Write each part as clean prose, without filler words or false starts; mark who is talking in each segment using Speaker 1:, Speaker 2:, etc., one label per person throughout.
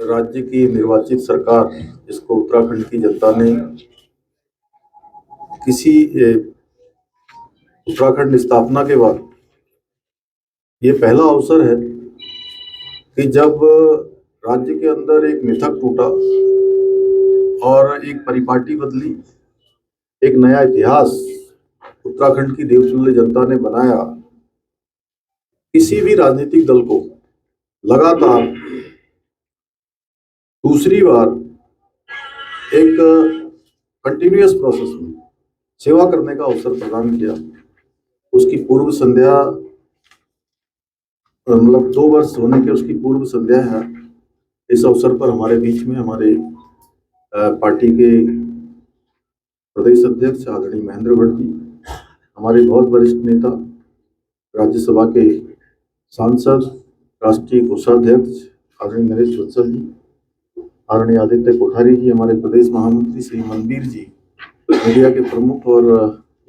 Speaker 1: राज्य की निर्वाचित सरकार, जिसको उत्तराखंड की जनता ने किसी उत्तराखंड स्थापना के बाद ये पहला अवसर है कि जब राज्य के अंदर एक मिथक टूटा और एक परिपाटी बदली, एक नया इतिहास उत्तराखंड की देवतुल्य जनता ने बनाया। किसी भी राजनीतिक दल को लगातार दूसरी बार एक कंटिन्यूअस प्रोसेस में सेवा करने का अवसर प्रदान किया। उसकी पूर्व संध्या, मतलब 2 वर्ष होने के उसकी पूर्व संध्या है। इस अवसर पर हमारे बीच में हमारे पार्टी के प्रदेश अध्यक्ष आदरणीय महेंद्र भट्ट जी, हमारे बहुत वरिष्ठ नेता, राज्यसभा के सांसद, राष्ट्रीय कोषाध्यक्ष आदरणीय नरेश वत्सल जी, आदरणीय आदित्य कोठारी जी, हमारे प्रदेश महामंत्री श्री मनबीर जी, मीडिया के प्रमुख, और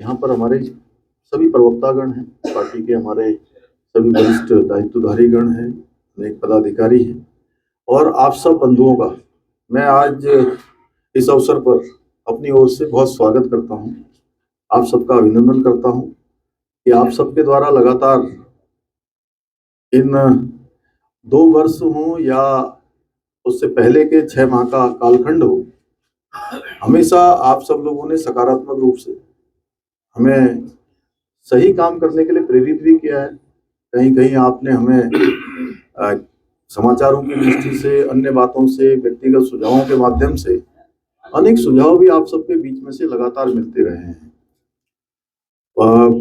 Speaker 1: यहाँ पर हमारे सभी प्रवक्तागण हैं, पार्टी के हमारे सभी वरिष्ठ दायित्वधारी गण हैं, अनेक पदाधिकारी हैं, और आप सब बंधुओं का मैं आज इस अवसर पर अपनी ओर से बहुत स्वागत करता हूं। आप सबका अभिनंदन करता हूं कि आप सबके द्वारा लगातार इन 2 वर्ष हो या उससे पहले के 6 माह का कालखंड हो, हमेशा आप सब लोगों ने सकारात्मक रूप से हमें सही काम करने के लिए प्रेरित भी किया है। कहीं कहीं आपने हमें समाचारों की दृष्टि से, अन्य बातों से, व्यक्तिगत सुझावों के माध्यम से अनेक सुझाव भी आप सबके बीच में से लगातार मिलते रहे हैं।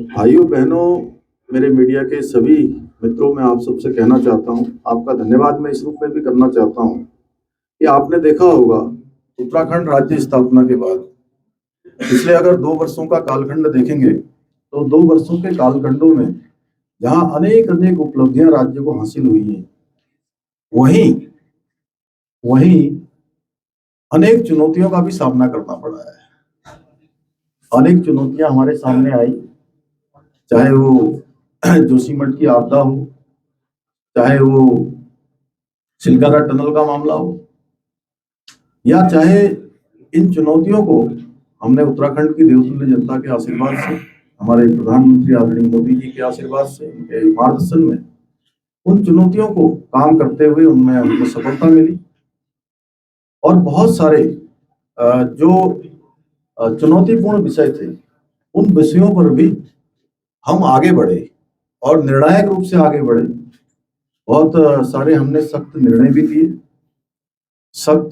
Speaker 1: भाइयों बहनों, मेरे मीडिया के सभी मित्रों, मैं आप सबसे कहना चाहता हूं, आपका धन्यवाद मैं इस रूप में भी करना चाहता हूं कि आपने देखा होगा उत्तराखंड राज्य स्थापना के बाद पिछले अगर 2 वर्षों का कालखंड देखेंगे तो 2 वर्षों के कालखंडों में जहां अनेक अनेक उपलब्धियां राज्य को हासिल हुई हैं, वहीं अनेक चुनौतियों का भी सामना करना पड़ा है। अनेक चुनौतियां हमारे सामने आई, चाहे वो जोशीमठ की आपदा हो, चाहे वो चिलकारा टनल का मामला हो, या चाहे इन चुनौतियों को हमने उत्तराखंड की देवतुल्य जनता के आशीर्वाद से, हमारे प्रधानमंत्री आदरणीय मोदी जी के आशीर्वाद से, उनके मार्गदर्शन में उन चुनौतियों को काम करते हुए उनमें हमको सफलता मिली। और बहुत सारे जो चुनौतीपूर्ण विषय थे, उन विषयों पर भी हम आगे बढ़े और निर्णायक रूप से आगे बढ़े। बहुत सारे हमने सख्त निर्णय भी लिए, सख्त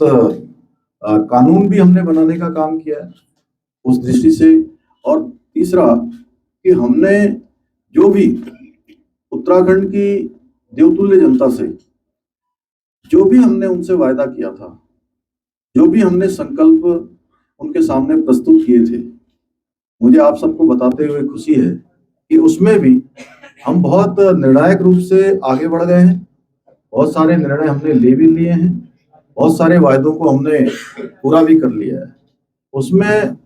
Speaker 1: कानून भी हमने बनाने का काम किया है उस दृष्टि से। और तीसरा कि हमने जो भी उत्तराखंड की देवतुल्य जनता से जो भी हमने उनसे वायदा किया था, जो भी हमने संकल्प उनके सामने प्रस्तुत किए थे, मुझे आप सबको बताते हुए खुशी है कि उसमें भी हम बहुत निर्णायक रूप से आगे बढ़ गए हैं। बहुत सारे निर्णय हमने ले भी लिए हैं, बहुत सारे वायदों को हमने पूरा भी कर लिया है। उसमें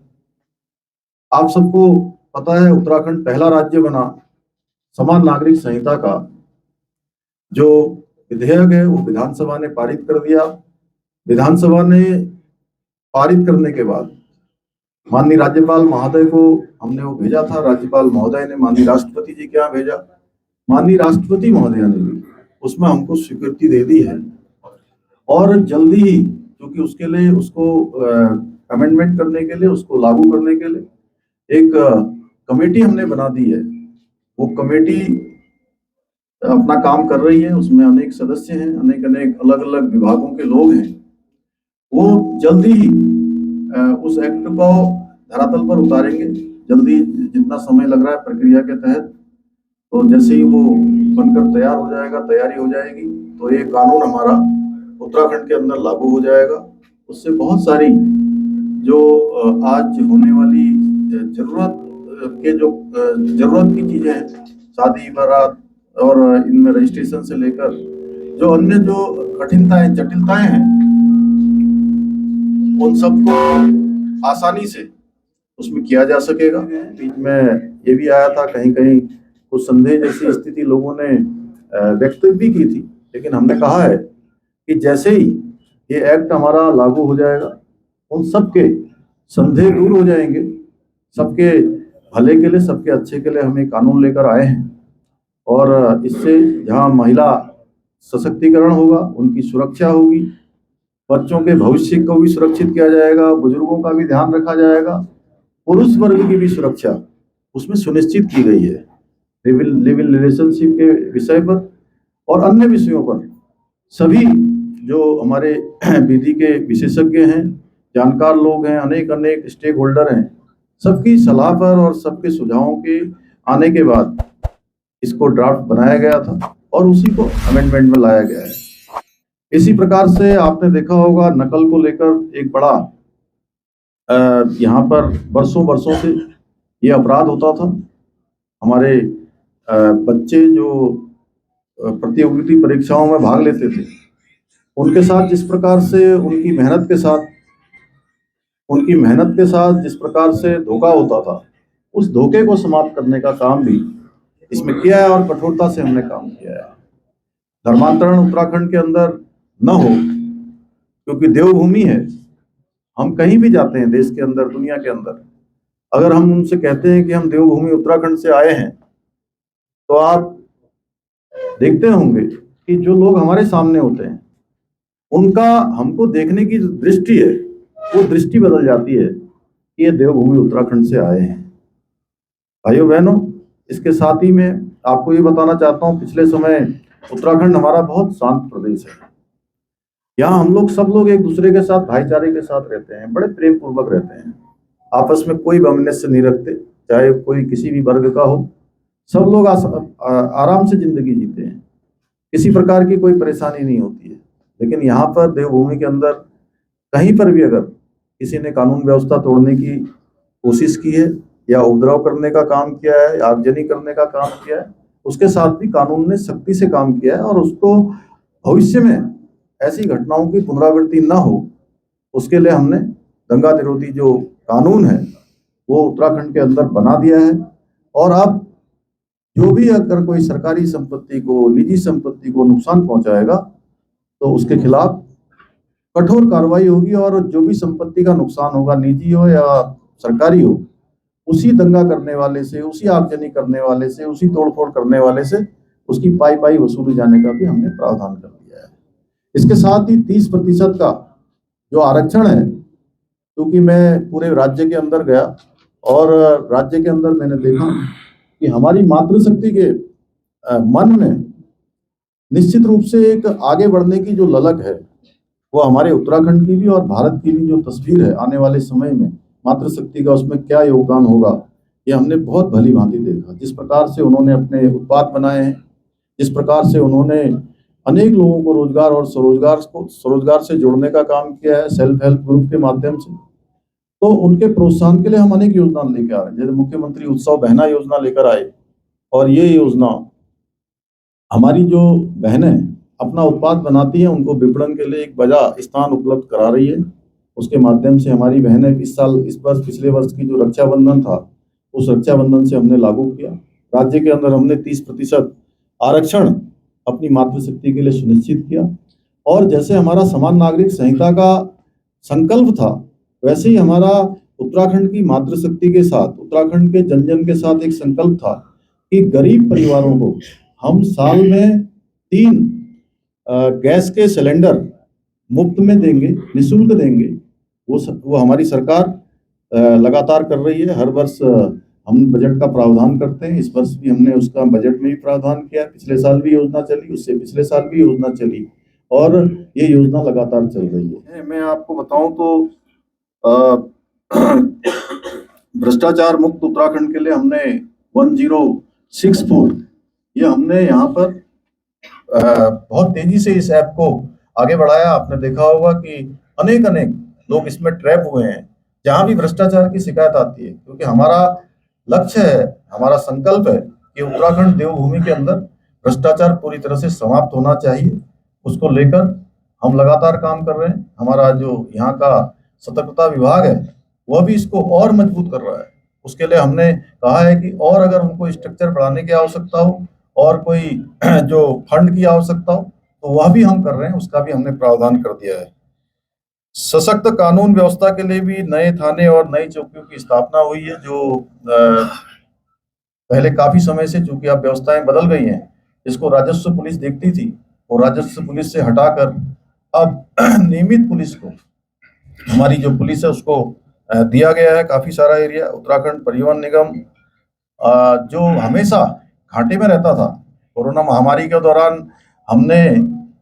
Speaker 1: आप सबको पता है, उत्तराखंड पहला राज्य बना समान नागरिक संहिता का जो विधेयक है वो विधानसभा ने पारित कर दिया। विधानसभा ने पारित करने के बाद माननीय राज्यपाल महोदय को हमने वो भेजा था, राज्यपाल महोदय ने माननीय राष्ट्रपति जी के यहाँ भेजा, माननीय राष्ट्रपति महोदय ने भी उसमें हमको स्वीकृति दे दी है। और जल्दी ही, क्योंकि उसके लिए उसको अमेंडमेंट करने के लिए, उसको लागू करने के लिए एक कमेटी हमने बना दी है। वो कमेटी अपना काम कर रही है, उसमें अनेक सदस्य हैं, अनेक अनेक अलग अलग विभागों के लोग हैं। वो जल्दी ही उस एक्ट को धरातल पर उतारेंगे, जल्दी, जितना समय लग रहा है प्रक्रिया के तहत। तो जैसे ही वो बनकर तैयार हो जाएगा, तैयारी हो जाएगी, तो ये कानून हमारा उत्तराखंड के अंदर लागू हो जाएगा। उससे बहुत सारी जो आज होने वाली जरूरत की चीजें हैं, शादी बारात और इनमें रजिस्ट्रेशन से लेकर जो अन्य जो कठिनताएं, जटिलताएं हैं, उन सबको आसानी से उसमें किया जा सकेगा। बीच में ये भी आया था, कहीं कहीं कुछ संदेह जैसी स्थिति लोगों ने व्यक्त भी की थी, लेकिन हमने कहा है कि जैसे ही ये एक्ट हमारा लागू हो जाएगा, उन सबके संदेह दूर हो जाएंगे। सबके भले के लिए, सबके अच्छे के लिए हम एक कानून लेकर आए हैं, और इससे जहां महिला सशक्तिकरण होगा, उनकी सुरक्षा होगी, बच्चों के भविष्य को भी सुरक्षित किया जाएगा, बुजुर्गों का भी ध्यान रखा जाएगा, पुरुष वर्ग की भी सुरक्षा उसमें सुनिश्चित की गई है। लिव इन रिलेशनशिप के विषय पर और अन्य विषयों पर सभी जो हमारे विधि के विशेषज्ञ हैं, जानकार लोग हैं, अनेक अनेक स्टेक होल्डर हैं, सबकी सलाह पर और सबके सुझावों के आने के बाद इसको ड्राफ्ट बनाया गया था और उसी को अमेंडमेंट में लाया गया है। इसी प्रकार से आपने देखा होगा, नकल को लेकर एक बड़ा यहाँ पर वर्षों वर्षों से ये अपराध होता था। हमारे बच्चे जो प्रतियोगिता परीक्षाओं में भाग लेते थे, उनके साथ जिस प्रकार से उनकी मेहनत के साथ जिस प्रकार से धोखा होता था, उस धोखे को समाप्त करने का काम भी इसमें किया है और कठोरता से हमने काम किया है। धर्मांतरण उत्तराखंड के अंदर न हो, क्योंकि देवभूमि है। हम कहीं भी जाते हैं देश के अंदर, दुनिया के अंदर, अगर हम उनसे कहते हैं कि हम देवभूमि उत्तराखंड से आए हैं, तो आप देखते होंगे कि जो लोग हमारे सामने होते हैं, उनका हमको देखने की जो दृष्टि है, वो दृष्टि बदल जाती है कि ये देवभूमि उत्तराखंड से आए हैं। भाइयों बहनों, इसके साथ ही मैं आपको ये बताना चाहता हूँ, पिछले समय उत्तराखंड हमारा बहुत शांत प्रदेश है। यहाँ हम लोग सब लोग एक दूसरे के साथ भाईचारे के साथ रहते हैं, बड़े प्रेम पूर्वक रहते हैं, आपस में कोई वैमनस्य नहीं रखते, चाहे कोई किसी भी वर्ग का हो। सब लोग आराम से जिंदगी जीते हैं, किसी प्रकार की कोई परेशानी नहीं होती है। लेकिन यहाँ पर देवभूमि के अंदर कहीं पर भी अगर किसी ने कानून व्यवस्था तोड़ने की कोशिश की है या उपद्रव करने का काम किया है, आगजनी करने का काम किया है, उसके साथ भी कानून ने सख्ती से काम किया है, और उसको भविष्य में ऐसी घटनाओं की पुनरावृत्ति ना हो, उसके लिए हमने दंगा निरोधी जो कानून है वो उत्तराखंड के अंदर बना दिया है। और अब जो भी अगर कोई सरकारी संपत्ति को, निजी संपत्ति को नुकसान पहुंचाएगा, तो उसके खिलाफ कठोर कार्रवाई होगी, और जो भी संपत्ति का नुकसान होगा, निजी हो या सरकारी हो, उसी दंगा करने वाले से, उसी आगजनी करने वाले से, उसी तोड़फोड़ करने वाले से उसकी पाई पाई वसूली जाने का भी हमने प्रावधान कर दिया है। इसके साथ ही 30% का जो आरक्षण है, क्योंकि मैं पूरे राज्य के अंदर गया और राज्य के अंदर मैंने देखा कि हमारी मातृशक्ति के मन में निश्चित रूप से एक आगे बढ़ने की जो ललक है, वो हमारे उत्तराखंड की भी और भारत की भी जो तस्वीर है आने वाले समय में मातृशक्ति का, उसमें क्या योगदान होगा, ये हमने बहुत भली भांति देखा। जिस प्रकार से उन्होंने अपने उत्पाद बनाए हैं, जिस प्रकार से उन्होंने अनेक लोगों को रोजगार और स्वरोजगार से जोड़ने का काम किया है सेल्फ हेल्प ग्रुप के माध्यम से, तो उनके प्रोत्साहन के लिए हम अनेक योजना लेकर आ रहे हैं। जैसे मुख्यमंत्री उत्सव बहना योजना लेकर आए, और ये योजना हमारी जो बहनें अपना उत्पाद बनाती हैं, उनको विपणन के लिए एक बाजार स्थान उपलब्ध करा रही है। उसके माध्यम से हमारी बहनें इस वर्ष, पिछले वर्ष की जो रक्षाबंधन था, उस रक्षाबंधन से हमने लागू किया। राज्य के अंदर हमने 30% आरक्षण अपनी मातृशक्ति के लिए सुनिश्चित किया। और जैसे हमारा समान नागरिक संहिता का संकल्प था, वैसे ही हमारा उत्तराखंड की मातृशक्ति के साथ, उत्तराखंड के जन जन के साथ एक संकल्प था कि गरीब परिवारों को हम साल में 3 गैस के सिलेंडर मुफ्त में देंगे, निःशुल्क देंगे। वो हमारी सरकार लगातार कर रही है। हर वर्ष हम बजट का प्रावधान करते हैं। इस वर्ष भी हमने उसका बजट में भी प्रावधान किया। पिछले साल भी योजना चली, उससे पिछले साल भी योजना चली, और ये योजना लगातार चल रही है। मैं आपको बताऊं तो भ्रष्टाचार मुक्त उत्तराखंड के लिए हमने 1064 ये हमने यहाँ पर बहुत तेजी से इस ऐप को आगे बढ़ाया। आपने देखा होगा कि अनेक लोग इसमें ट्रैप हुए हैं। जहां भी भ्रष्टाचार की शिकायत आती है, क्योंकि हमारा लक्ष्य है, हमारा संकल्प है कि उत्तराखंड देवभूमि के अंदर भ्रष्टाचार पूरी तरह से समाप्त होना चाहिए, उसको लेकर हम लगातार काम कर रहे हैं। हमारा जो यहाँ का सतर्कता विभाग है, वह भी इसको और मजबूत कर रहा है। उसके लिए हमने कहा है कि और अगर उनको स्ट्रक्चर बढ़ाने की आवश्यकता हो और कोई जो फंड की आवश्यकता हो, तो वह भी हम कर रहे हैं, उसका भी हमने प्रावधान कर दिया है। सशक्त कानून व्यवस्था के लिए भी नए थाने और नई चौकियों की स्थापना हुई है, जो पहले काफी समय से, चूंकि अब व्यवस्थाएं बदल गई हैं, इसको राजस्व पुलिस देखती थी, और राजस्व पुलिस से हटाकर अब नियमित पुलिस को, हमारी जो पुलिस है उसको दिया गया है काफी सारा एरिया। उत्तराखंड परिवहन निगम जो हमेशा घाटे में रहता था, कोरोना महामारी के दौरान हमने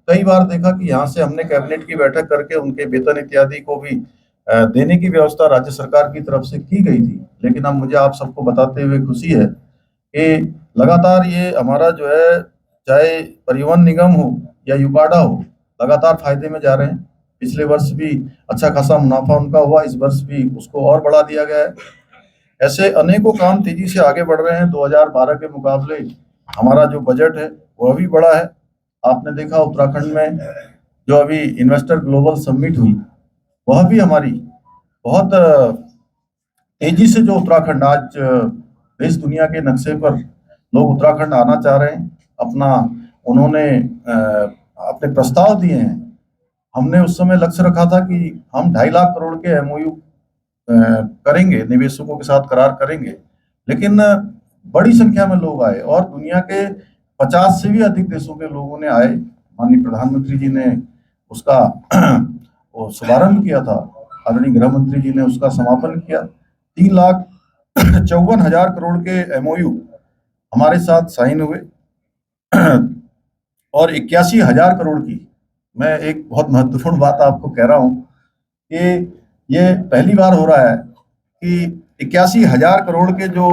Speaker 1: कई बार देखा कि यहाँ से हमने कैबिनेट की बैठक करके उनके वेतन इत्यादि को भी देने की व्यवस्था राज्य सरकार की तरफ से की गई थी। लेकिन अब मुझे आप सबको बताते हुए खुशी है कि लगातार ये हमारा जो है, चाहे परिवहन निगम हो या यूकाडा हो, लगातार फायदे में जा रहे हैं। पिछले वर्ष भी अच्छा खासा मुनाफा उनका हुआ, इस वर्ष भी उसको और बढ़ा दिया गया है। ऐसे अनेकों काम तेजी से आगे बढ़ रहे हैं। 2012 के मुकाबले हमारा जो बजट है वह भी बड़ा है। आपने देखा उत्तराखंड में जो अभी इन्वेस्टर ग्लोबल समिट हुई, वह भी हमारी बहुत तेजी से, जो उत्तराखंड आज देश दुनिया के नक्शे पर लोग उत्तराखंड आना चाह रहे हैं, अपना उन्होंने अपने प्रस्ताव दिए हैं। हमने उस समय लक्ष्य रखा था कि हम 2.5 लाख करोड़ के एमओयू करेंगे, निवेशकों के साथ करार करेंगे, लेकिन बड़ी संख्या में लोग आए और दुनिया के 50 से भी अधिक देशों के लोगों ने आए। माननीय प्रधानमंत्री जी ने उसका वो शुभारंभ किया था, आदरणीय गृह मंत्री जी ने उसका समापन किया। 3,54,000 करोड़ के एमओयू हमारे साथ साइन हुए और 81,000 करोड़ की, मैं एक बहुत महत्वपूर्ण बात आपको कह रहा हूं कि ये पहली बार हो रहा है कि 81,000 करोड़ के जो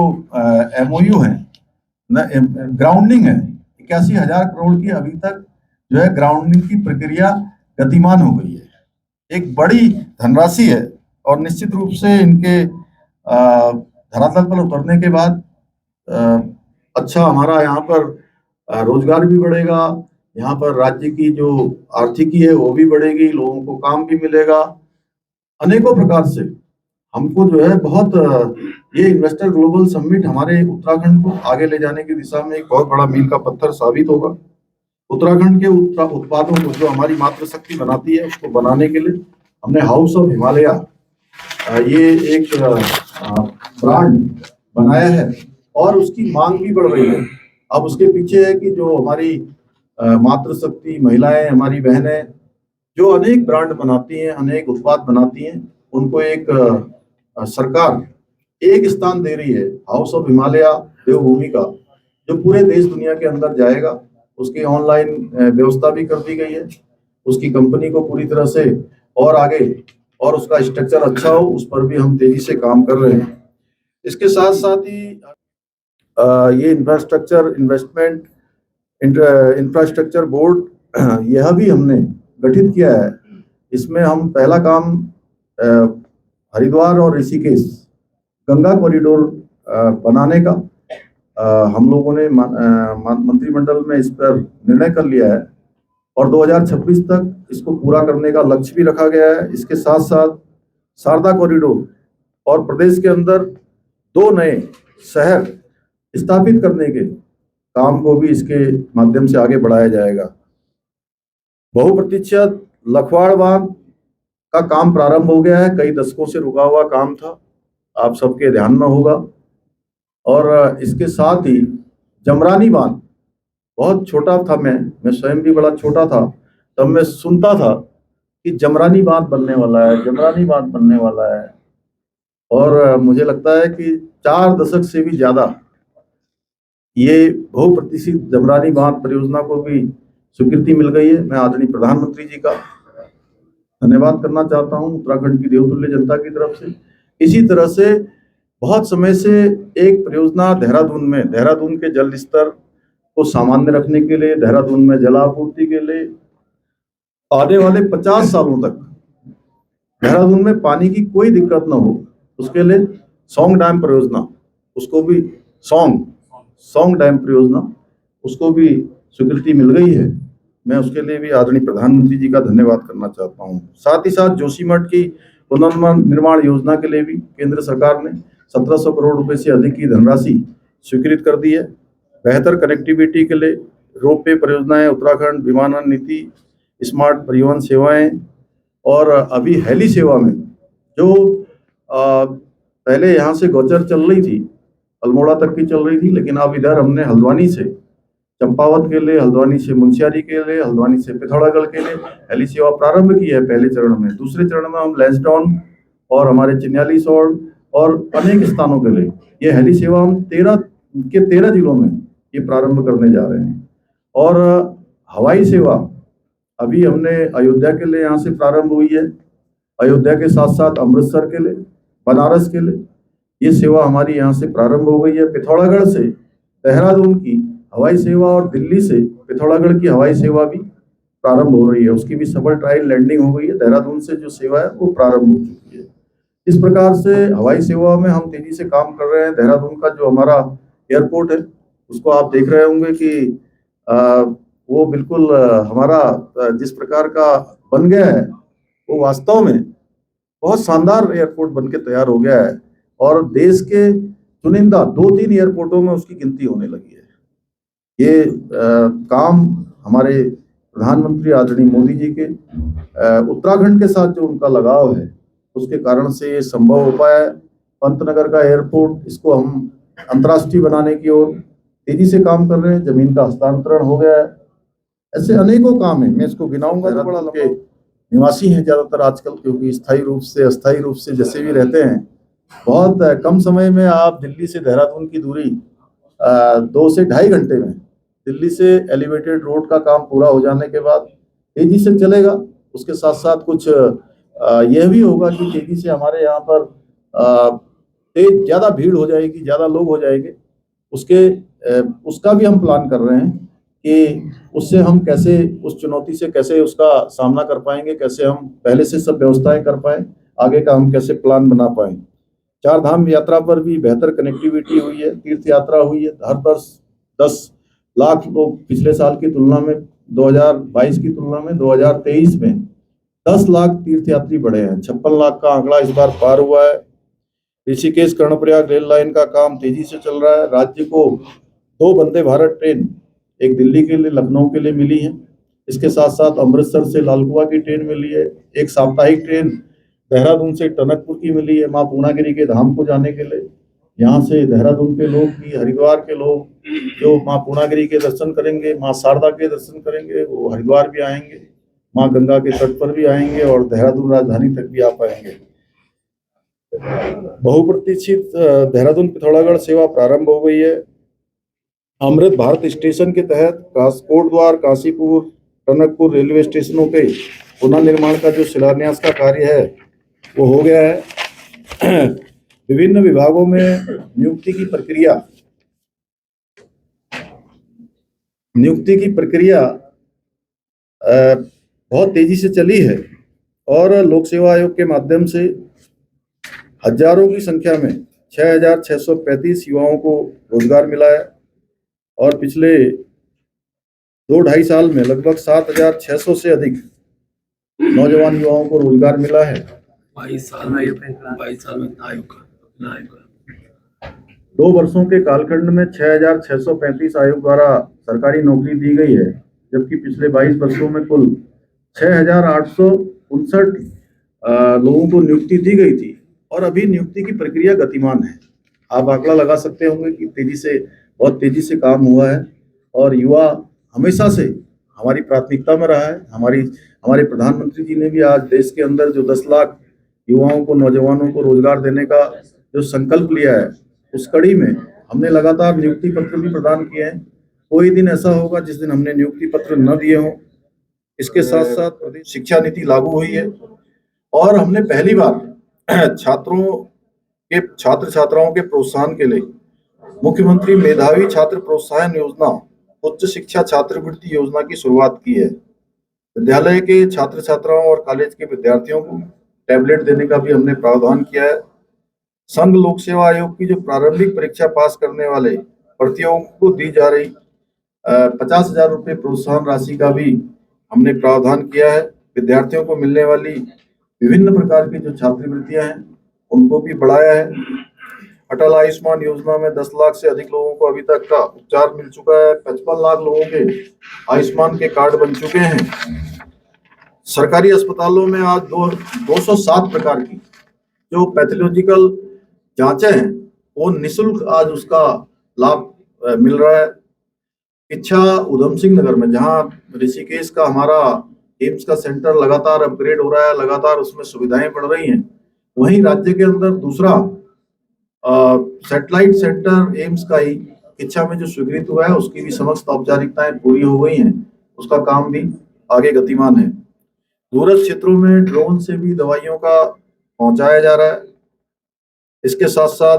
Speaker 1: एमओयू हैं, ग्राउंडिंग है, 81,000 करोड़ की अभी तक जो है ग्राउंडिंग की प्रक्रिया गतिमान हो गई है। एक बड़ी धनराशि है और निश्चित रूप से इनके धरातल पर उतरने के बाद अच्छा हमारा यहाँ पर रोजगार भी बढ़ेगा, यहाँ पर राज्य की जो आर्थिकी है वो भी बढ़ेगी, लोगों को काम भी मिलेगा। अनेकों प्रकार से हमको जो है बहुत ये इन्वेस्टर ग्लोबल समिट हमारे उत्तराखंड को आगे ले जाने की दिशा में एक बहुत बड़ा मील का पत्थर साबित होगा। उत्तराखंड के उत्पादों को, जो हमारी मातृशक्ति बनाती है, उसको बनाने के लिए हमने हाउस ऑफ हिमालय ये एक ब्रांड बनाया है और उसकी मांग भी बढ़ रही है। अब उसके पीछे है कि जो हमारी मातृशक्ति महिलाएं, हमारी बहनें जो अनेक ब्रांड बनाती हैं, अनेक उत्पाद बनाती हैं, उनको एक सरकार एक स्थान दे रही है, हाउस ऑफ हिमालय देवभूमि का, जो पूरे देश दुनिया के अंदर जाएगा। उसकी ऑनलाइन व्यवस्था भी कर दी गई है, उसकी कंपनी को पूरी तरह से और आगे और उसका स्ट्रक्चर अच्छा हो, उस पर भी हम तेजी से काम कर रहे हैं। इसके साथ साथ ही ये इंफ्रास्ट्रक्चर इन्वेस्टमेंट इंफ्रास्ट्रक्चर बोर्ड यह भी हमने गठित किया है। इसमें हम पहला काम हरिद्वार और ऋषिकेश गंगा कॉरिडोर बनाने का हम लोगों ने मंत्रिमंडल में इस पर निर्णय कर लिया है और 2026 तक इसको पूरा करने का लक्ष्य भी रखा गया है। इसके साथ साथ शारदा कॉरिडोर और प्रदेश के अंदर 2 नए शहर स्थापित करने के काम को भी इसके माध्यम से आगे बढ़ाया जाएगा। बहुप्रतीक्षित लखवाड़ बांध का काम प्रारंभ हो गया है, कई दशकों से रुका हुआ काम था, आप सबके ध्यान में होगा। और इसके साथ ही जमरानी बांध, बहुत छोटा था, मैं स्वयं भी बड़ा छोटा था, तब मैं सुनता था कि जमरानी बांध बनने वाला है, जमरानी बांध बनने वाला है, और मुझे लगता है कि 4 दशक से भी ज्यादा ये बहुप्रतीक्षित जमरानी बांध परियोजना को भी स्वीकृति मिल गई है। मैं आदरणीय प्रधानमंत्री जी का धन्यवाद करना चाहता हूं उत्तराखंड की देवतुल्य जनता की तरफ से। इसी तरह से बहुत समय से एक परियोजना देहरादून के जल स्तर को सामान्य रखने के लिए, देहरादून में जलापूर्ति के लिए आने वाले 50 सालों तक देहरादून में पानी की कोई दिक्कत न हो, उसके लिए सौंग डैम परियोजना, उसको भी सौंग डैम परियोजना, उसको भी स्वीकृति मिल गई है। मैं उसके लिए भी आदरणीय प्रधानमंत्री जी का धन्यवाद करना चाहता हूँ। साथ ही साथ जोशीमठ की पुनर्निर्माण योजना के लिए भी केंद्र सरकार ने 1700 करोड़ रुपए से अधिक की धनराशि स्वीकृत कर दी है। बेहतर कनेक्टिविटी के लिए रोपवे परियोजनाएं, उत्तराखंड विमानन नीति, स्मार्ट परिवहन सेवाएं और अभी हेली सेवा में जो पहले यहाँ से गोचर चल रही थी, अल्मोड़ा तक की चल रही थी, लेकिन अब इधर हमने हल्द्वानी से चंपावत के लिए, हल्द्वानी से मुंशियारी के लिए, हल्द्वानी से पिथौरागढ़ के लिए हेली सेवा प्रारंभ की है पहले चरण में। दूसरे चरण में हम लैंसडाउन और हमारे चिन्याली सौड़ और अनेक स्थानों के लिए ये हेली सेवा हम 13 जिलों में ये प्रारंभ करने जा रहे हैं। और हवाई सेवा अभी हमने अयोध्या के लिए यहाँ से प्रारंभ हुई है, अयोध्या के साथ साथ अमृतसर के लिए, बनारस के लिए ये सेवा हमारी यहाँ से प्रारंभ हो गई है। पिथौरागढ़ से देहरादून की हवाई सेवा और दिल्ली से पिथौरागढ़ की हवाई सेवा भी प्रारंभ हो रही है, उसकी भी सफल ट्रायल लैंडिंग हो गई है। देहरादून से जो सेवा है वो प्रारंभ हो चुकी है। इस प्रकार से हवाई सेवा में हम तेजी से काम कर रहे हैं। देहरादून का जो हमारा एयरपोर्ट है उसको आप देख रहे होंगे कि वो बिल्कुल हमारा जिस प्रकार का बन गया है वो वास्तव में बहुत शानदार एयरपोर्ट बन के तैयार हो गया है और देश के चुनिंदा 2-3 एयरपोर्टों में उसकी गिनती होने लगी है। ये काम हमारे प्रधानमंत्री आदरणीय मोदी जी के उत्तराखंड के साथ जो उनका लगाव है उसके कारण से ये संभव हो पाया है। पंतनगर का एयरपोर्ट, इसको हम अंतर्राष्ट्रीय बनाने की ओर तेजी से काम कर रहे हैं, जमीन का हस्तांतरण हो गया है। ऐसे अनेकों काम है, मैं इसको गिनाऊंगा तो बड़ा लंबा। निवासी हैं ज्यादातर आजकल, क्योंकि स्थायी रूप से अस्थायी रूप से जैसे भी रहते हैं, बहुत कम समय में आप दिल्ली से देहरादून की दूरी 2 से 2.5 घंटे में, दिल्ली से एलिवेटेड रोड का काम पूरा हो जाने के बाद तेजी से चलेगा। उसके साथ साथ कुछ यह भी होगा कि तेजी से हमारे यहाँ पर तेज ज्यादा भीड़ हो जाएगी, ज्यादा लोग हो जाएंगे, उसका भी हम प्लान कर रहे हैं कि उससे हम कैसे, उस चुनौती से कैसे उसका सामना कर पाएंगे, कैसे हम पहले से सब व्यवस्थाएं कर पाए, आगे का हम कैसे प्लान बना पाए। 4 धाम यात्रा पर भी बेहतर कनेक्टिविटी हुई है, तीर्थ यात्रा हुई है। हर वर्ष 10 लाख लोग, पिछले साल की तुलना में 2022 की तुलना में 2023 में 10 लाख तीर्थयात्री बढ़े हैं। 56 लाख का आंकड़ा इस बार पार हुआ है। ऋषिकेश कर्णप्रयाग रेल लाइन का काम तेजी से चल रहा है। राज्य को 2 वंदे भारत ट्रेन, एक दिल्ली के लिए, लखनऊ के लिए मिली है। इसके साथ साथ अमृतसर से लालकुआ की ट्रेन मिली है। एक साप्ताहिक ट्रेन देहरादून से टनकपुर की मिली है, माँ पूर्णागिरी के धाम को जाने के लिए। यहाँ से देहरादून के लोग भी, हरिद्वार के लोग जो माँ पूर्णागिरी के दर्शन करेंगे, माँ शारदा के दर्शन करेंगे, वो हरिद्वार भी आएंगे, माँ गंगा के तट पर भी आएंगे और देहरादून राजधानी तक भी आ पाएंगे। बहुप्रतीक्षित देहरादून पिथौरागढ़ सेवा प्रारंभ हो गई है। अमृत भारत स्टेशन के तहत कोटद्वार, काशीपुर, टनकपुर रेलवे स्टेशनों के पुनर्निर्माण का जो शिलान्यास का कार्य है वो हो गया है। विभिन्न विभागों में नियुक्ति की प्रक्रिया बहुत तेजी से चली है और लोक सेवा आयोग के माध्यम से हजारों की संख्या में 6,635 युवाओं को रोजगार मिला है और पिछले 2-2.5 साल में लगभग 7,600 से अधिक नौजवान युवाओं को रोजगार मिला है।
Speaker 2: 22 साल में इतना आयोग का
Speaker 1: 2 वर्षों के कालखंड में 6,635 आयोग द्वारा सरकारी नौकरी दी गई है, जबकि पिछले 22 वर्षों में कुल 6,859 लोगों को नियुक्ति दी गई थी और अभी नियुक्ति की प्रक्रिया गतिमान है। आप आंकड़ा लगा सकते होंगे कि बहुत तेजी से काम हुआ है और युवा हमेशा से हमारी प्राथमिकता में रहा है। हमारे प्रधानमंत्री जी ने भी आज देश के अंदर जो 10 लाख युवाओं को, नौजवानों को रोजगार देने का जो संकल्प लिया है, उस कड़ी में हमने लगातार नियुक्ति पत्र भी प्रदान किए हैं। कोई दिन ऐसा होगा जिस दिन हमने नियुक्ति पत्र न दिए हों। इसके साथ साथ प्रदेश शिक्षा नीति लागू हुई है और हमने पहली बार छात्र छात्राओं के प्रोत्साहन के लिए मुख्यमंत्री मेधावी छात्र प्रोत्साहन योजना, उच्च शिक्षा छात्रवृत्ति योजना की शुरुआत की है। विद्यालय के छात्र छात्राओं और कॉलेज के विद्यार्थियों को टैबलेट देने का भी हमने प्रावधान किया है। संघ लोक सेवा आयोग की जो प्रारंभिक परीक्षा पास करने वाले प्रतियोगियों को दी जा रही 50,000 रुपये प्रोत्साहन राशि का भी हमने प्रावधान किया है। विद्यार्थियों को मिलने वाली विभिन्न प्रकार की जो छात्रवृत्तियां हैं उनको भी बढ़ाया है। अटल आयुष्मान योजना में 10 लाख से अधिक लोगों को अभी तक का उपचार मिल चुका है। 55 लाख लोगों के आयुष्मान के कार्ड बन चुके हैं। सरकारी अस्पतालों में आज 207 प्रकार की जो पैथोलॉजिकल जांचें हैं वो निशुल्क आज उसका लाभ मिल रहा है। इच्छा उधम सिंह नगर में, जहां ऋषिकेश का हमारा एम्स का सेंटर लगातार अपग्रेड हो रहा है, लगातार उसमें सुविधाएं बढ़ रही हैं, वहीं राज्य के अंदर दूसरा सैटेलाइट सेंटर एम्स का ही इच्छा में जो स्वीकृत हुआ है, उसकी भी समस्त औपचारिकताएं पूरी हो गई हैं, उसका काम भी आगे गतिमान है। दूरस्थ क्षेत्रों में ड्रोन से भी दवाइयों का पहुंचाया जा रहा है। इसके साथ साथ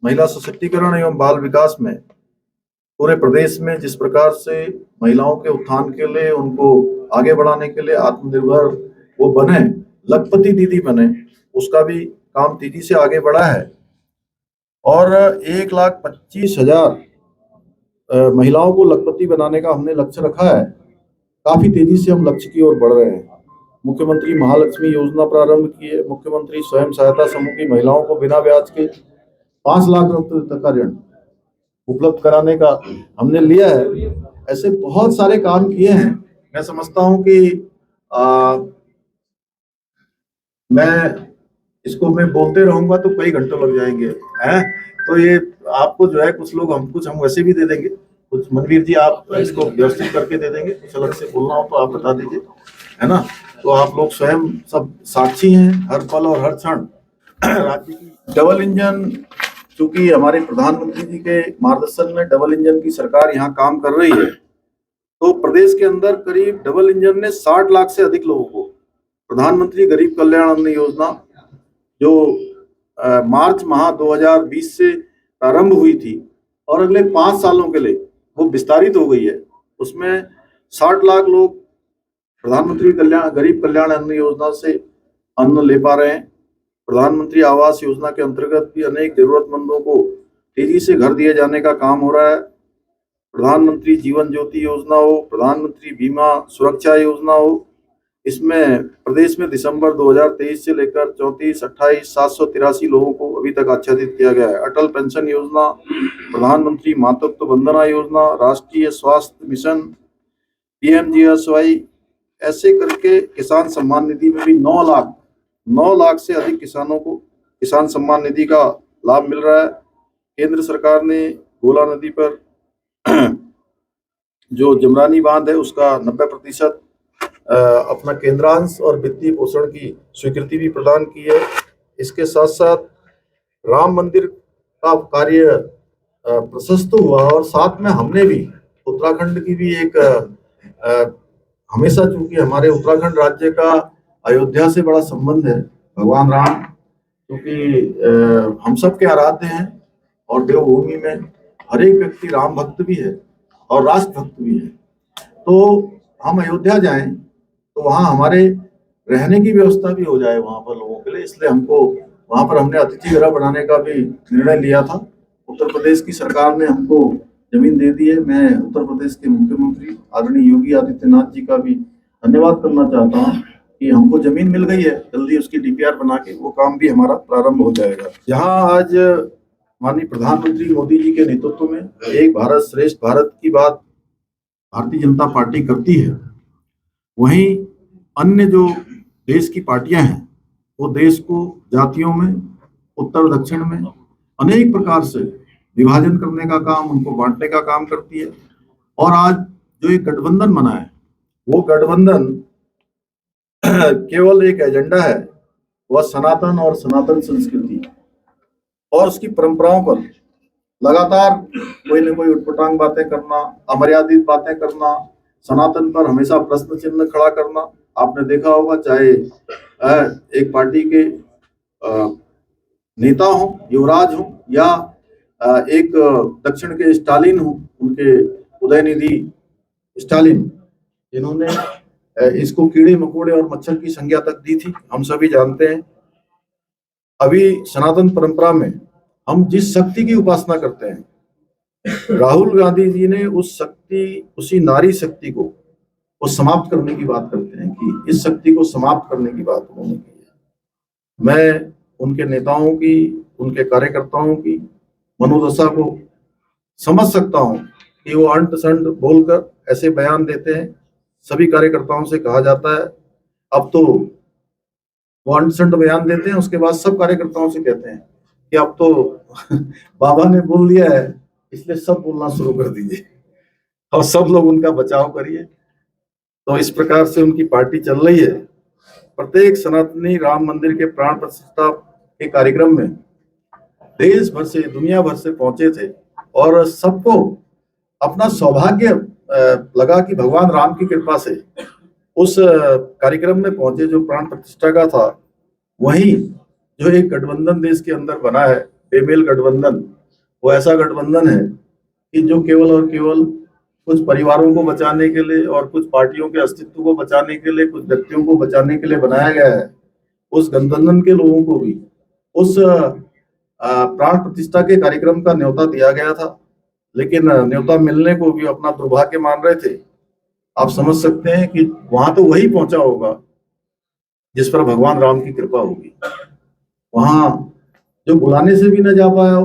Speaker 1: महिला सशक्तिकरण एवं बाल विकास में पूरे प्रदेश में जिस प्रकार से महिलाओं के उत्थान के लिए, उनको आगे बढ़ाने के लिए, आत्मनिर्भर वो बने, लखपति दीदी बने, उसका भी काम तेजी से आगे बढ़ा है। और 1,25,000 महिलाओं को लखपति बनाने का हमने लक्ष्य रखा है। काफी तेजी से हम लक्ष्य की ओर बढ़ रहे हैं। मुख्यमंत्री महालक्ष्मी योजना प्रारंभ की है। मुख्यमंत्री स्वयं सहायता समूह की महिलाओं को बिना ब्याज के 5 लाख रुपए तक का ऋण उपलब्ध कराने का हमने लिया है। ऐसे बहुत सारे काम किए हैं। मैं समझता हूं कि मैं बोलते रहूंगा तो कई घंटों लग जाएंगे, हैं? तो ये आपको जो है कुछ हम वैसे भी दे देंगे, कुछ मनवीर जी आप इसको व्यवस्थित करके दे देंगे, कुछ अलग से बोलना हो तो आप बता दीजिए, है ना? तो आप लोग स्वयं सब साक्षी हैं हर पल और हर क्षण राज्य की डबल इंजन, चूंकि हमारे प्रधानमंत्री जी के मार्गदर्शन में डबल इंजन की सरकार यहाँ काम कर रही है, तो प्रदेश के अंदर करीब डबल इंजन ने 60 लाख से अधिक लोगों को प्रधानमंत्री गरीब कल्याण अन्न योजना जो मार्च माह 2020 से प्रारंभ हुई थी और अगले 5 सालों के लिए वो विस्तारित हो गई है, उसमें 60 लाख लोग प्रधानमंत्री गरीब कल्याण अन्न योजना से अन्न ले पा रहे हैं। प्रधानमंत्री आवास योजना के अंतर्गत भी अनेक जरूरतमंदों को तेजी से घर दिए जाने का काम हो रहा है। प्रधानमंत्री जीवन ज्योति योजना हो, प्रधानमंत्री बीमा सुरक्षा योजना हो, इसमें प्रदेश में दिसंबर 2023 से लेकर 34,28,783 लोगों को अभी तक आच्छादित किया गया है। अटल पेंशन योजना, प्रधानमंत्री मातृत्व वंदना योजना, राष्ट्रीय स्वास्थ्य मिशन, PMGSY, ऐसे करके किसान सम्मान निधि में भी 9 लाख से अधिक किसानों को किसान सम्मान निधि का लाभ मिल रहा है। केंद्र सरकार ने गोला नदी पर जो जमरानी बांध है उसका 90% अपना केंद्रांश और वित्तीय पोषण की स्वीकृति भी प्रदान की है। इसके साथ साथ राम मंदिर का कार्य प्रशस्त हुआ और साथ में हमने भी उत्तराखंड की भी एक हमेशा, चूंकि हमारे उत्तराखंड राज्य का अयोध्या से बड़ा संबंध है, भगवान राम क्योंकि हम सब के आराध्य हैं और देवभूमि में हर एक व्यक्ति राम भक्त भी है और राष्ट्र भक्त भी है, तो हम अयोध्या जाएं तो वहाँ हमारे रहने की व्यवस्था भी हो जाए वहाँ पर लोगों के लिए, इसलिए वहाँ पर हमने अतिथि गृह बनाने का भी निर्णय लिया था। उत्तर प्रदेश की सरकार ने हमको जमीन दे दी है। मैं उत्तर प्रदेश के मुख्यमंत्री आदरणीय योगी आदित्यनाथ जी का भी धन्यवाद करना चाहता हूँ कि हमको जमीन मिल गई है, जल्दी उसकी DPR बना के वो काम भी हमारा प्रारंभ हो जाएगा। यहाँ आज माननीय प्रधानमंत्री मोदी जी के नेतृत्व में एक भारत श्रेष्ठ भारत की बात भारतीय जनता पार्टी करती है, वहीं अन्य जो देश की पार्टियां हैं वो देश को जातियों में, उत्तर दक्षिण में अनेक प्रकार से विभाजन करने का काम, उनको बांटने का काम करती है। और आज जो एक गठबंधन बना है वो गठबंधन केवल एक एजेंडा है, वह सनातन और सनातन संस्कृति और उसकी परंपराओं पर लगातार कोई न कोई उटपटांग बातें करना, अमर्यादित बातें करना, सनातन पर हमेशा प्रश्न चिन्ह खड़ा करना। आपने देखा होगा, चाहे एक पार्टी के नेता हो, युवराज हो, या एक दक्षिण के स्टालिन हो, उनके उदयनिधि स्टालिन, जिन्होंने इसको कीड़े मकोड़े और मच्छर की संज्ञा तक दी थी, हम सभी जानते हैं। अभी सनातन परंपरा में हम जिस शक्ति की उपासना करते हैं, राहुल गांधी जी ने उसी नारी शक्ति को वो समाप्त करने की बात करते हैं कि इस शक्ति को समाप्त करने की बात उन्होंने की है। मैं उनके नेताओं की, उनके कार्यकर्ताओं की मनोदशा को समझ सकता हूं कि वो अंट संट बोलकर ऐसे बयान देते हैं। सभी कार्यकर्ताओं से कहा जाता है अब तो वो अनशंड बयान देते हैं, उसके बाद सब कार्यकर्ताओं से कहते हैं कि अब तो बाबा ने बोल दिया है, इसलिए सब बोलना शुरू कर दीजिए और सब लोग उनका बचाव करिए। तो इस प्रकार से उनकी पार्टी चल रही है। प्रत्येक सनातनी राम मंदिर के प्राण प्रतिष्ठा के कार्यक्रम में देश भर से, दुनिया भर से पहुंचे थे और सबको अपना सौभाग्य लगा कि भगवान राम की कृपा से उस कार्यक्रम में पहुंचे जो प्राण प्रतिष्ठा का था। वहीं जो एक गठबंधन देश के अंदर बना है, बेमेल गठबंधन, वो ऐसा गठबंधन है कि जो केवल और केवल कुछ परिवारों को बचाने के लिए और कुछ पार्टियों के अस्तित्व को बचाने के लिए, कुछ व्यक्तियों को बचाने के लिए बनाया गया है। उस गठबंधन के लोगों को भी उस प्राण प्रतिष्ठा के कार्यक्रम का न्योता दिया गया था, लेकिन न्योता मिलने को भी अपना दुर्भाग्य मान रहे थे। आप समझ सकते हैं कि वहां तो वही पहुंचा होगा जिस पर भगवान राम की कृपा होगी। वहां जो बुलाने से भी न जा पाया हो,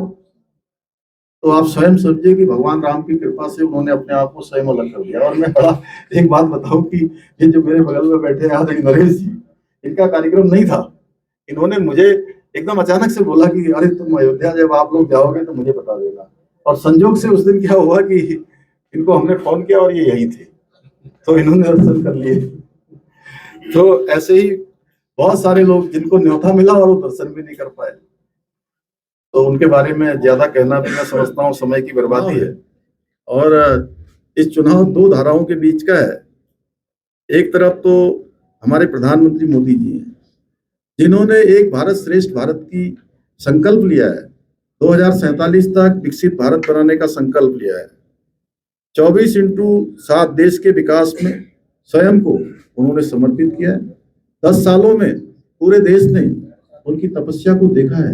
Speaker 1: तो आप स्वयं समझिए कि भगवान राम की कृपा से उन्होंने अपने आप को स्वयं अलग कर दिया। और मैं बड़ा एक बात बताऊं कि ये जो मेरे बगल में बैठे हैं आज नरेश जी, इनका कार्यक्रम नहीं था। इन्होंने मुझे एकदम अचानक से बोला कि अरे तुम अयोध्या जब आप लोग जाओगे तो मुझे बता देना। और संजोग से उस दिन क्या हुआ कि इनको हमने फोन किया और ये यहीं थे, तो इन्होंने दर्शन कर लिए। तो ऐसे ही बहुत सारे लोग जिनको न्योता मिला और वो दर्शन भी नहीं कर पाए, तो उनके बारे में ज्यादा कहना भी मैं समझता हूँ समय की बर्बादी है। और इस चुनाव दो धाराओं के बीच का है। एक तरफ तो हमारे प्रधानमंत्री मोदी जी हैं, जिन्होंने एक भारत श्रेष्ठ भारत की संकल्प लिया है, 2047 तक विकसित भारत बनाने का संकल्प लिया है। 24x7 देश के विकास में स्वयं को उन्होंने समर्पित किया है। 10 सालों में पूरे देश ने उनकी तपस्या को देखा है,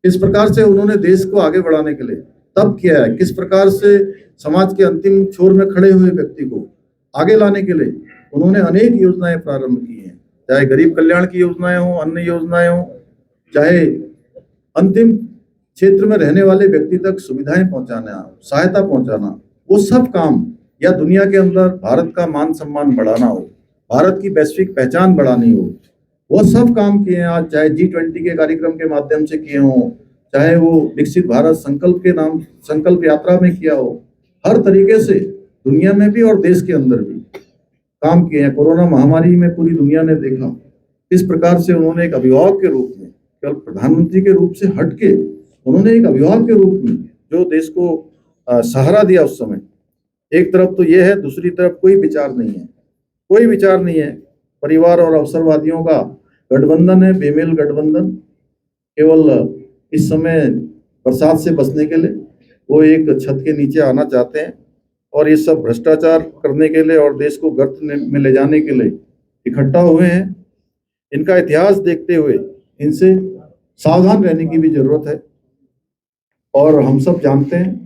Speaker 1: किस प्रकार से उन्होंने देश को आगे बढ़ाने के लिए तप किया है, किस प्रकार से समाज के अंतिम छोर में खड़े हुए व्यक्ति को आगे लाने के लिए उन्होंने अनेक योजनाएं प्रारंभ की हैं, चाहे गरीब कल्याण की योजनाएं हो, अन्य योजनाएं हो, चाहे अंतिम क्षेत्र में रहने वाले व्यक्ति तक सुविधाएं पहुंचाना, सहायता पहुंचाना, वो सब काम, या दुनिया के अंदर भारत का मान सम्मान बढ़ाना हो, भारत की वैश्विक पहचान बढ़ानी हो, वो सब काम किए हैं आज। चाहे G20 के कार्यक्रम के माध्यम से किए हों, चाहे वो विकसित भारत संकल्प के नाम संकल्प यात्रा में किया हो, हर तरीके से दुनिया में भी और देश के अंदर भी काम किए हैं। कोरोना महामारी में पूरी दुनिया ने देखा किस प्रकार से उन्होंने एक अभिभावक के रूप में, केवल प्रधानमंत्री के रूप से हटके उन्होंने एक अभिभावक के रूप में जो देश को सहारा दिया उस समय। एक तरफ तो ये है, दूसरी तरफ कोई विचार नहीं है, कोई विचार नहीं है। परिवार और अवसरवादियों का गठबंधन है, बेमेल गठबंधन। केवल इस समय बरसात से बचने के लिए वो एक छत के नीचे आना चाहते हैं और ये सब भ्रष्टाचार करने के लिए और देश को गर्त में ले जाने के लिए इकट्ठा हुए हैं। इनका इतिहास देखते हुए इनसे सावधान रहने की भी जरूरत है। और हम सब जानते हैं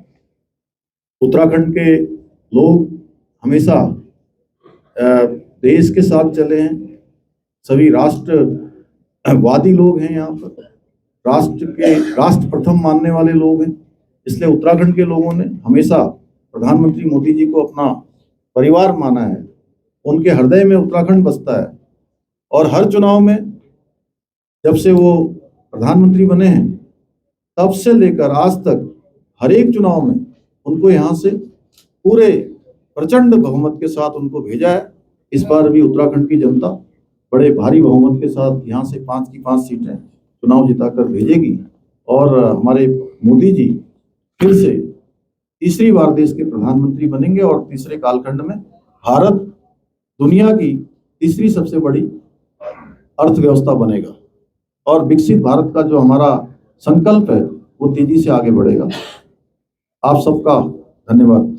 Speaker 1: उत्तराखंड के लोग हमेशा देश के साथ चले हैं, सभी राष्ट्रवादी लोग हैं, यहाँ पर राष्ट्र प्रथम मानने वाले लोग हैं। इसलिए उत्तराखंड के लोगों ने हमेशा प्रधानमंत्री मोदी जी को अपना परिवार माना है, उनके हृदय में उत्तराखंड बसता है। और हर चुनाव में जब से वो प्रधानमंत्री बने हैं तब से लेकर आज तक हर एक चुनाव में उनको यहाँ से पूरे प्रचंड बहुमत के साथ उनको भेजा है। इस बार भी उत्तराखंड की जनता बड़े भारी बहुमत के साथ यहाँ से 5 की 5 सीटें चुनाव जिताकर भेजेगी और हमारे मोदी जी फिर से तीसरी बार देश के प्रधानमंत्री बनेंगे और तीसरे कालखंड में भारत दुनिया की तीसरी सबसे बड़ी अर्थव्यवस्था बनेगा और विकसित भारत का जो हमारा संकल्प है वो तेजी से आगे बढ़ेगा। आप सबका धन्यवाद।